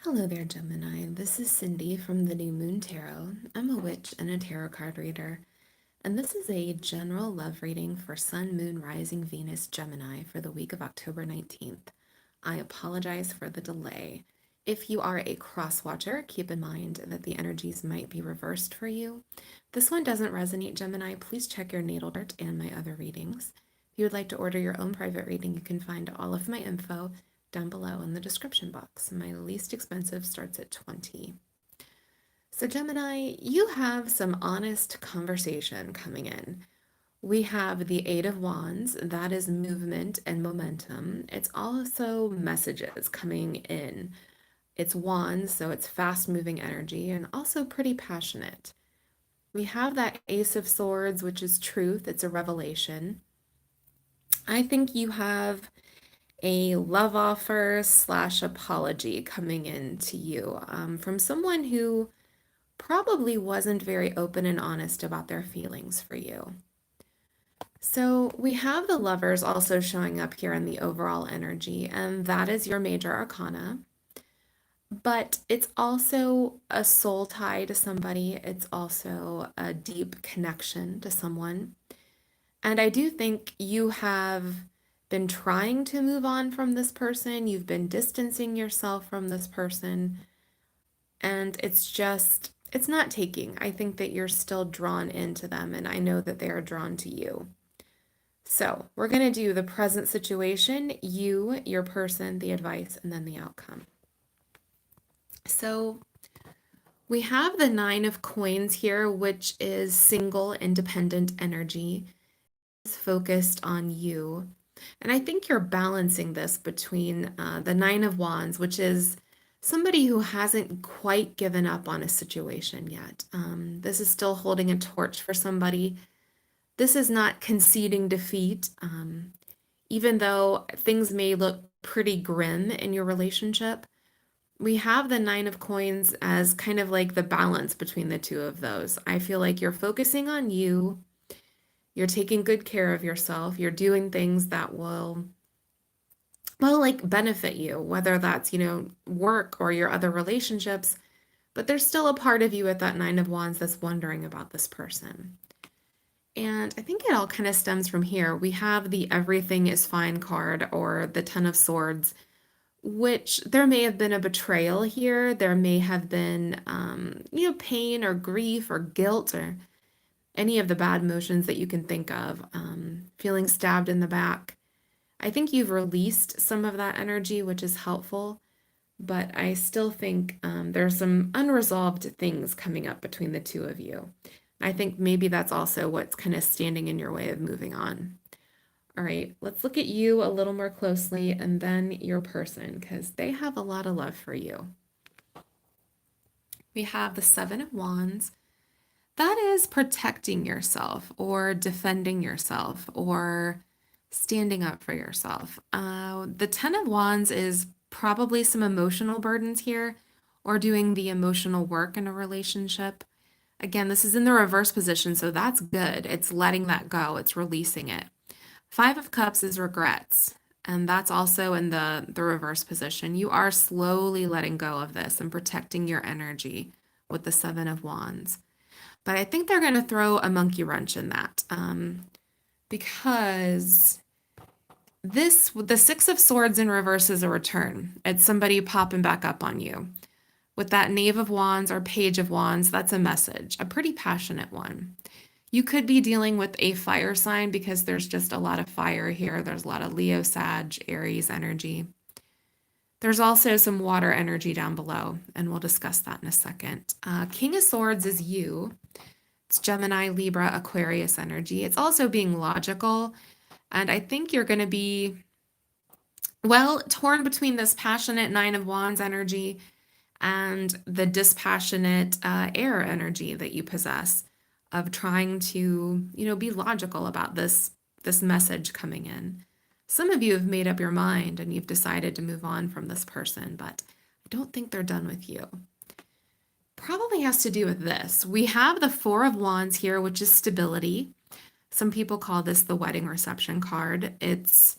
Hello there, Gemini. This is Cindy from the New Moon Tarot. I'm a witch and a tarot card reader, and this is a general love reading for Sun, Moon, Rising, Venus, Gemini for the week of October 19th. I apologize for the delay. If you are a cross watcher, keep in mind that the energies might be reversed for you. This one doesn't resonate, Gemini. Please check your natal chart and my other readings. If you would like to order your own private reading, you can find all of my info down below in the description box. My least expensive starts at $20. So, Gemini, you have some honest conversation coming in. We have the Eight of Wands, that is movement and momentum. It's also messages coming in. It's wands, so it's fast moving energy and also pretty passionate. We have that Ace of Swords, which is truth, it's a revelation. I think you have a love offer slash apology coming in to you from someone who probably wasn't very open and honest about their feelings for you. So we have the lovers also showing up here in the overall energy, and that is your major arcana. But it's also a soul tie to somebody. It's also a deep connection to someone. And I do think you have been trying to move on from this person. You've been distancing yourself from this person. And it's not taking. I think that you're still drawn into them. And I know that they are drawn to you. So we're going to do the present situation, you, your person, the advice, and then the outcome. So we have the Nine of Coins here, which is single, independent energy. It's focused on you. And I think you're balancing this between the Nine of Wands, which is somebody who hasn't quite given up on a situation yet. This is still holding a torch for somebody. This is not conceding defeat, even though things may look pretty grim in your relationship. We have the Nine of Coins as kind of like the balance between the two of those. I feel like you're focusing on you. You're taking good care of yourself. You're doing things that will, well, like benefit you, whether that's, work or your other relationships. But there's still a part of you at that Nine of Wands that's wondering about this person. And I think it all kind of stems from here. We have the Everything is Fine card or the Ten of Swords, which there may have been a betrayal here. There may have been, pain or grief or guilt or any of the bad emotions that you can think of, feeling stabbed in the back. I think you've released some of that energy, which is helpful, but I still think there's some unresolved things coming up between the two of you. I think maybe that's also what's kind of standing in your way of moving on. All right, let's look at you a little more closely and then your person, because they have a lot of love for you. We have the Seven of Wands. That is protecting yourself or defending yourself or standing up for yourself. The Ten of Wands is probably some emotional burdens here or doing the emotional work in a relationship. Again, this is in the reverse position, so that's good. It's letting that go, it's releasing it. Five of Cups is regrets, and that's also in the reverse position. You are slowly letting go of this and protecting your energy with the Seven of Wands. But I think they're going to throw a monkey wrench in that because the Six of Swords in reverse is a return. It's somebody popping back up on you. With that Knave of Wands or Page of Wands, that's a message, a pretty passionate one. You could be dealing with a fire sign because there's just a lot of fire here. There's a lot of Leo, Sag, Aries energy. There's also some water energy down below, and we'll discuss that in a second. King of Swords is you. It's Gemini, Libra, Aquarius energy. It's also being logical, and I think you're going to be, well, torn between this passionate Nine of Wands energy and the dispassionate air energy that you possess of trying to, be logical about this message coming in. Some of you have made up your mind and you've decided to move on from this person, but I don't think they're done with you. Probably has to do with this. We have the Four of Wands here, which is stability. Some people call this the wedding reception card. It's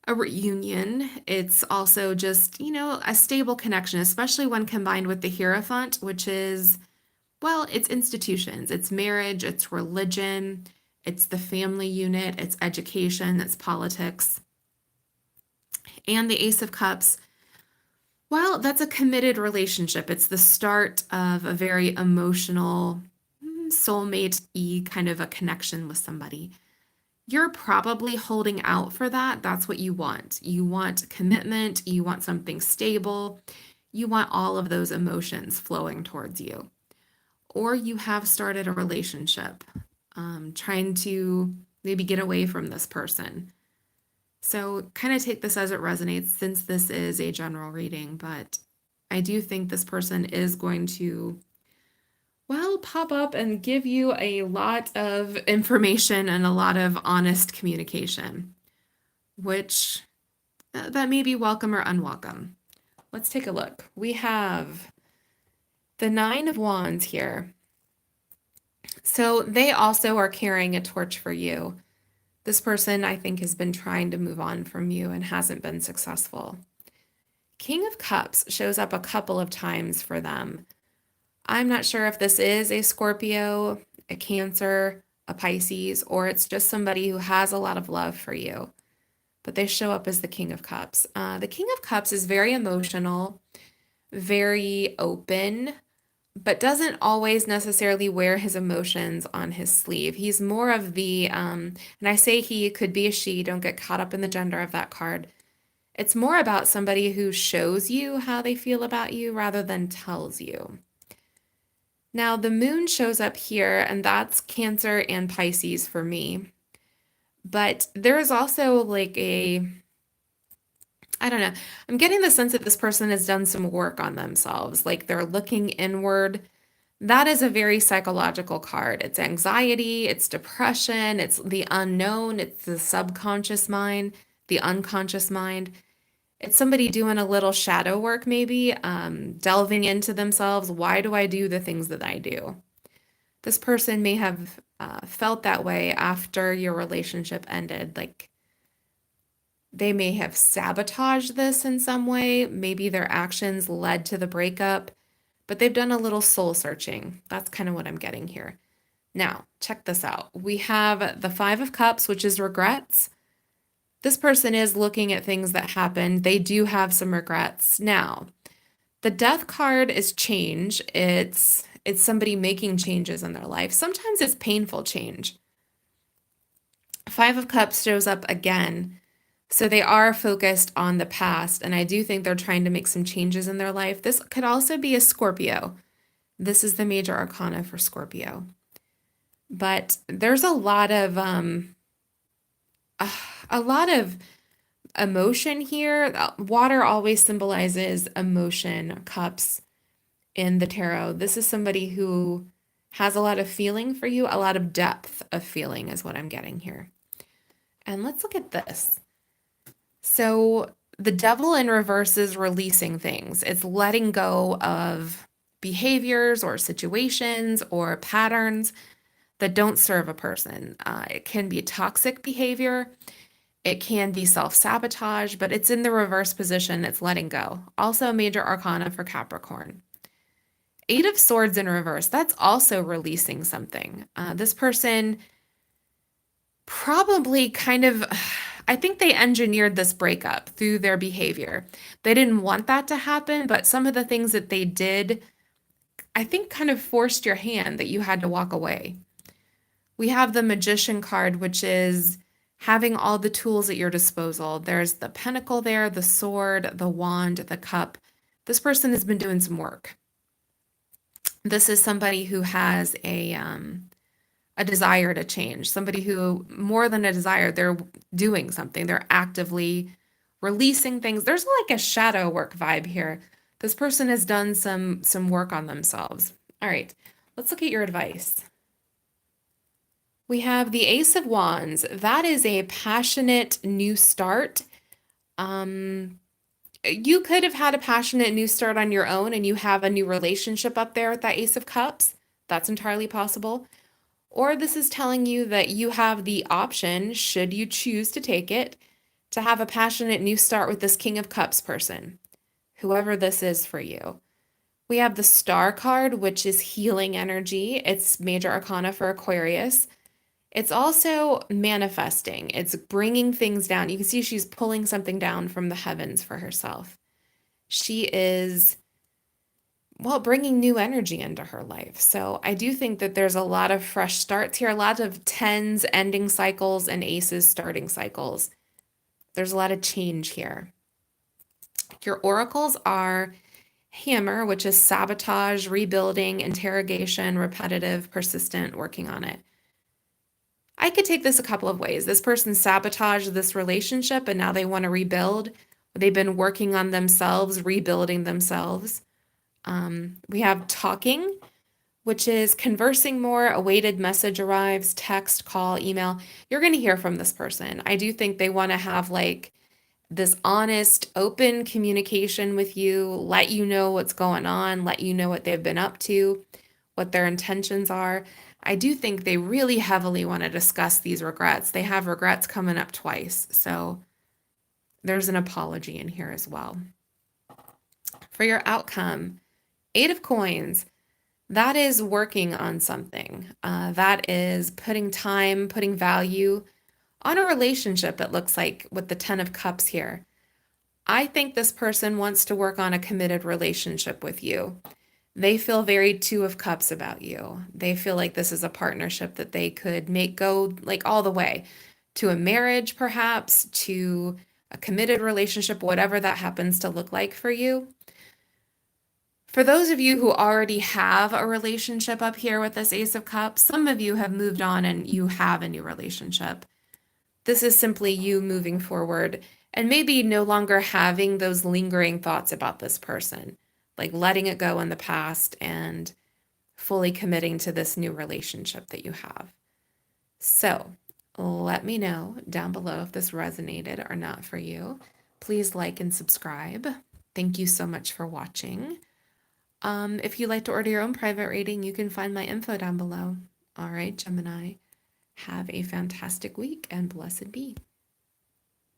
a reunion. It's also just, a stable connection, especially when combined with the Hierophant, which is, well, it's institutions, it's marriage, it's religion, it's the family unit, it's education, it's politics. And the Ace of Cups, well, that's a committed relationship. It's the start of a very emotional, soulmate-y kind of a connection with somebody. You're probably holding out for that. That's what you want. You want commitment, you want something stable, you want all of those emotions flowing towards you. Or you have started a relationship, trying to maybe get away from this person. So, kind of take this as it resonates since this is a general reading, but I do think this person is going to, well, pop up and give you a lot of information and a lot of honest communication, which that may be welcome or unwelcome. Let's take a look. We have the Nine of Wands here. So they also are carrying a torch for you. This person, I think, has been trying to move on from you and hasn't been successful. King of Cups shows up a couple of times for them. I'm not sure if this is a Scorpio, a Cancer, a Pisces, or it's just somebody who has a lot of love for you. But they show up as the King of Cups. The King of Cups is very emotional, very open, but doesn't always necessarily wear his emotions on his sleeve. He's more of the, and I say he, could be a she, don't get caught up in the gender of that card. It's more about somebody who shows you how they feel about you rather than tells you. Now, the moon shows up here, and that's Cancer and Pisces for me. But there is also like I don't know, I'm getting the sense that this person has done some work on themselves, like they're looking inward. That is a very psychological card. It's anxiety, it's depression, it's the unknown, it's the subconscious mind, the unconscious mind. It's somebody doing a little shadow work, maybe, delving into themselves. Why do I do the things that I do? This person may have felt that way after your relationship ended. Like they may have sabotaged this in some way. Maybe their actions led to the breakup, but they've done a little soul searching. That's kind of what I'm getting here. Now, check this out. We have the Five of Cups, which is regrets. This person is looking at things that happened. They do have some regrets. Now, the Death card is change. It's somebody making changes in their life. Sometimes it's painful change. Five of Cups shows up again. So they are focused on the past, and I do think they're trying to make some changes in their life. This could also be a Scorpio. This is the major arcana for Scorpio. But there's a lot of emotion here. Water always symbolizes emotion, cups in the tarot. This is somebody who has a lot of feeling for you, a lot of depth of feeling is what I'm getting here. And let's look at this. So the Devil in reverse is releasing things. It's letting go of behaviors or situations or patterns that don't serve a person. It can be toxic behavior. It can be self-sabotage, but it's in the reverse position. It's letting go. Also a major arcana for Capricorn. Eight of Swords in reverse. That's also releasing something. This person probably I think they engineered this breakup through their behavior. They didn't want that to happen, but some of the things that they did, I think kind of forced your hand that you had to walk away. We have the Magician card, which is having all the tools at your disposal. There's the pentacle there, the sword, the wand, the cup. This person has been doing some work. This is somebody who has a desire to change, somebody who, more than a desire, they're doing something. They're actively releasing things. There's like a shadow work vibe here. This person has done some work on themselves. All right, let's look at your advice. We have the Ace of Wands. That is a passionate new start. You could have had a passionate new start on your own and you have a new relationship up there with that Ace of Cups. That's entirely possible. Or this is telling you that you have the option, should you choose to take it, to have a passionate new start with this King of Cups person, whoever this is for you. We have the Star card, which is healing energy. It's major arcana for Aquarius. It's also manifesting. It's bringing things down. You can see she's pulling something down from the heavens for herself. She is, well, bringing new energy into her life. So I do think that there's a lot of fresh starts here, a lot of tens ending cycles and aces starting cycles. There's a lot of change here. Your oracles are Hammer, which is sabotage, rebuilding, interrogation, repetitive, persistent, working on it. I could take this a couple of ways. This person sabotaged this relationship and now they want to rebuild. They've been working on themselves, rebuilding themselves. We have talking, which is conversing more. A weighted message arrives, text, call, email. You're going to hear from this person. I do think they want to have like this honest, open communication with you, let you know what's going on, let you know what they've been up to, what their intentions are. I do think they really heavily want to discuss these regrets. They have regrets coming up twice. So there's an apology in here as well. For your outcome, 8 of Coins, that is working on something. That is putting time, putting value on a relationship, it looks like, with the 10 of Cups here. I think this person wants to work on a committed relationship with you. They feel very 2 of Cups about you. They feel like this is a partnership that they could make go like all the way to a marriage, perhaps, to a committed relationship, whatever that happens to look like for you. For those of you who already have a relationship up here with this Ace of Cups, some of you have moved on and you have a new relationship. This is simply you moving forward and maybe no longer having those lingering thoughts about this person, like letting it go in the past and fully committing to this new relationship that you have. So let me know down below if this resonated or not for you. Please like and subscribe. Thank you so much for watching. If you'd like to order your own private reading, you can find my info down below. All right, Gemini, have a fantastic week and blessed be.